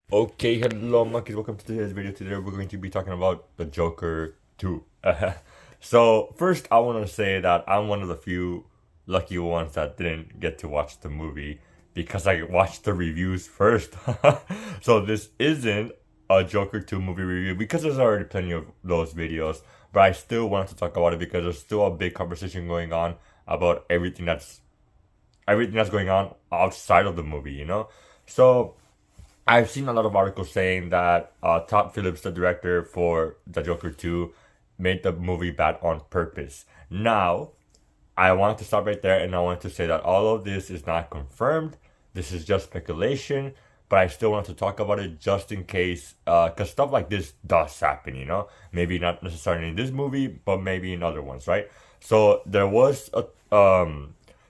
Okay, hello monkeys, welcome to today's video. Today we're going to be talking about the Joker 2. So first I want to say that I'm one of the few lucky ones that didn't get to watch the movie because I watched the reviews first. So this isn't a Joker 2 movie review because there's already plenty of those videos, but I still wanted to talk about it because there's still a big conversation going on about everything that's going on outside of the movie, you know? So I've seen a lot of articles saying that Todd Phillips, the director for The Joker 2, made the movie bad on purpose. Now, I want to stop right there and I want to say that all of this is not confirmed. This is just speculation, but I still want to talk about it just in case, because stuff like this does happen, you know? Maybe not necessarily in this movie, but maybe in other ones, right? So there was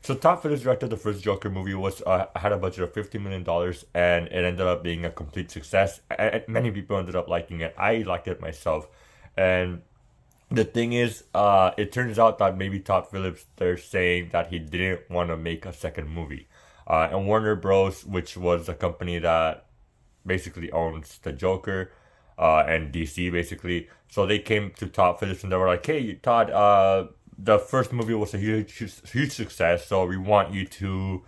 so Todd Phillips directed the first Joker movie, was had a budget of $50 million, and it ended up being a complete success. And many people ended up liking it. I liked it myself, and the thing is, it turns out that maybe Todd Phillips, they're saying that he didn't want to make a second movie. And Warner Bros., which was a company that basically owns the Joker, and DC basically. So they came to Todd Phillips and they were like, "Hey, Todd, the first movie was a huge success, so we want you to,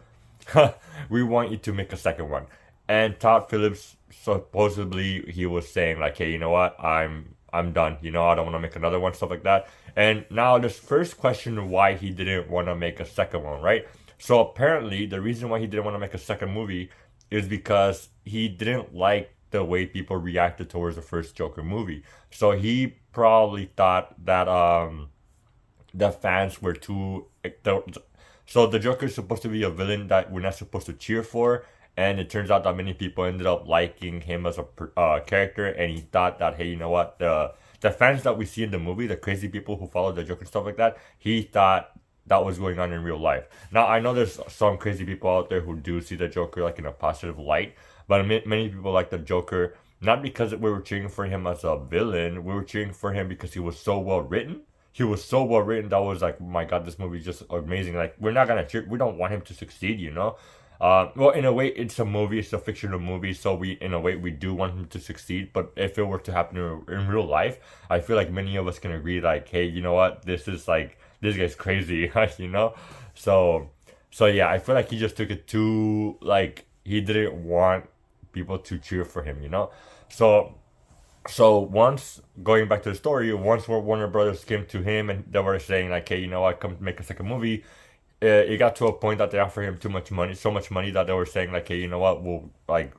we want you to make a second one." And Todd Phillips supposedly he was saying like, "Hey, you know what? I'm done. You know, I don't want to make another one, stuff like that." And now this first question why he didn't want to make a second one, right? So apparently the reason why he didn't want to make a second movie is because he didn't like the way people reacted towards the first Joker movie. So he probably thought that the fans were too. So the Joker is supposed to be a villain that we're not supposed to cheer for, and it turns out that many people ended up liking him as a character, and he thought that, hey, you know what, the fans that we see in the movie, the crazy people who follow the Joker and stuff like that, he thought that was going on in real life. Now I know there's some crazy people out there who do see the Joker like in a positive light, but many people like the Joker not because we were cheering for him as a villain. We were cheering for him because he was so well written. He was so well written that was like, oh my god, this movie is just amazing. Like we're not gonna cheer. We don't want him to succeed, you know. Well, in a way, it's a movie. It's a fictional movie, so in a way, we do want him to succeed. But if it were to happen in real life, I feel like many of us can agree, like, hey, you know what? This is like this guy's crazy, you know. So, so yeah, I feel like he just took it too like he didn't want people to cheer for him, you know. So once going back to the story, once Warner Brothers came to him and they were saying like, hey, you know what, come make a second movie. It got to a point that they offered him too much money, so much money that they were saying like, hey, you know what, we'll like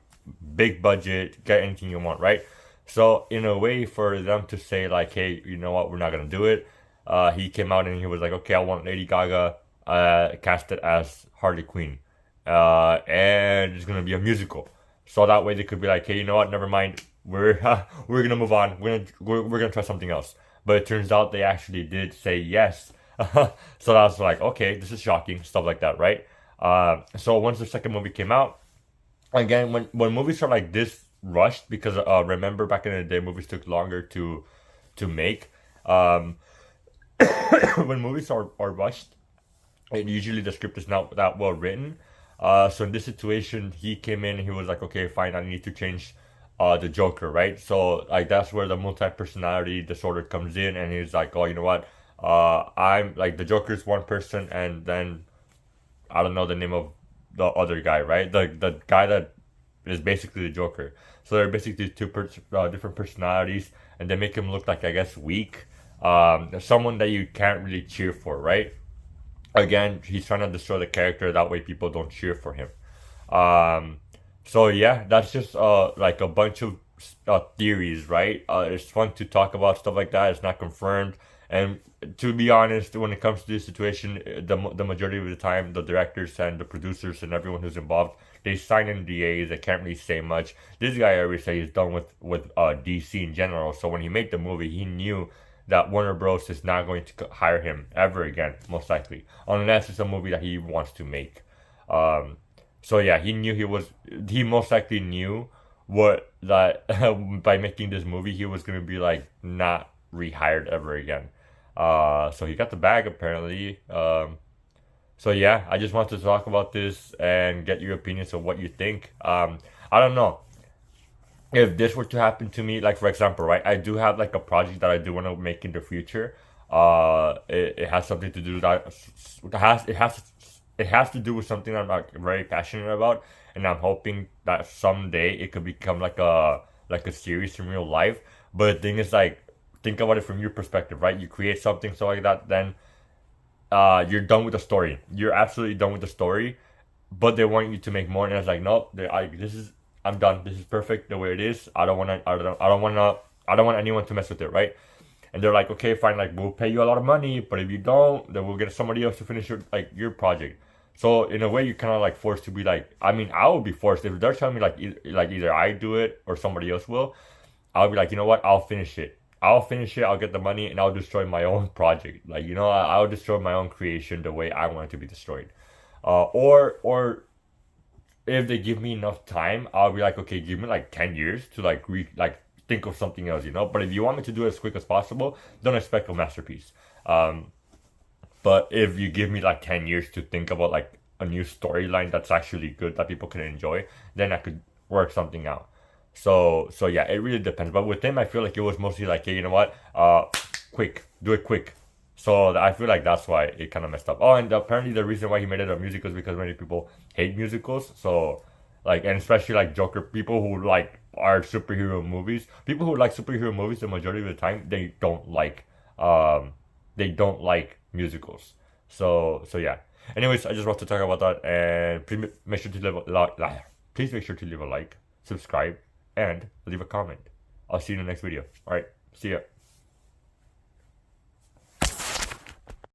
big budget, get anything you want, right? So in a way for them to say like, hey, you know what, we're not gonna do it. He came out and he was like, okay, I want Lady Gaga casted as Harley Quinn, and it's gonna be a musical. So that way they could be like, hey, you know what, never mind, we're we're gonna move on. We're gonna try something else. But it turns out they actually did say yes. So I was like, okay, this is shocking, stuff like that, right? So once the second movie came out, again, when movies are like this rushed, because remember back in the day, movies took longer to make. Um, when movies are rushed, and usually the script is not that well written. So in this situation, he came in and he was like, okay, fine, I need to change the Joker, right? So like that's where the multi-personality disorder comes in, and he's like, oh, you know what? I'm like the Joker's one person, and then I don't know the name of the other guy, right? The guy that is basically the Joker. So they're basically different personalities, and they make him look like, I guess, weak. Someone that you can't really cheer for, right? Again, he's trying to destroy the character. That way, people don't cheer for him. Um, so yeah, that's just like a bunch of theories, right? It's fun to talk about stuff like that. It's not confirmed, and to be honest, when it comes to this situation, the majority of the time, the directors and the producers and everyone who's involved, they sign NDAs. They can't really say much. This guy already said he's done with DC in general. So when he made the movie, he knew that Warner Bros. Is not going to hire him ever again, most likely, unless it's a movie that he wants to make. Um, so yeah, he most likely knew what that by making this movie he was gonna be like not rehired ever again. So he got the bag apparently. So yeah, I just wanted to talk about this and get your opinions on what you think. I don't know. if this were to happen to me, like for example, right, I do have like a project that I do want to make in the future. It has something to do that it has to do with something I'm like very passionate about, and I'm hoping that someday it could become like a series in real life. But the thing is, like, think about it from your perspective, right? You create something so like that, then you're done with the story. You're absolutely done with the story, but they want you to make more, and it's like, nope, this is, I'm done. This is perfect the way it is. I don't want anyone to mess with it, right? And they're like, okay, fine, like we'll pay you a lot of money, but if you don't, then we'll get somebody else to finish your project. So in a way, you're kind of like forced to be like, I mean, I would be forced if they're telling me like either I do it or somebody else will. I'll be like, you know what? I'll finish it. I'll finish it. I'll get the money, and I'll destroy my own project. Like, you know, I'll destroy my own creation the way I want it to be destroyed. Or if they give me enough time, I'll be like, okay, give me like 10 years to like think of something else, you know. But if you want me to do it as quick as possible, don't expect a masterpiece. But if you give me like 10 years to think about like a new storyline that's actually good that people can enjoy, then I could work something out. So yeah, it really depends. But with him, I feel like it was mostly like, hey, you know what? Quick, do it quick. So I feel like that's why it kind of messed up. Oh, and apparently the reason why he made it a musical is because many people hate musicals. So like, and especially like Joker, people who like are superhero movies. People who like superhero movies, the majority of the time, um they don't like musicals. So yeah. Anyways, I just want to talk about that, and please make sure to leave a like. Please make sure to leave a like, subscribe, and leave a comment. I'll see you in the next video. All right, see ya.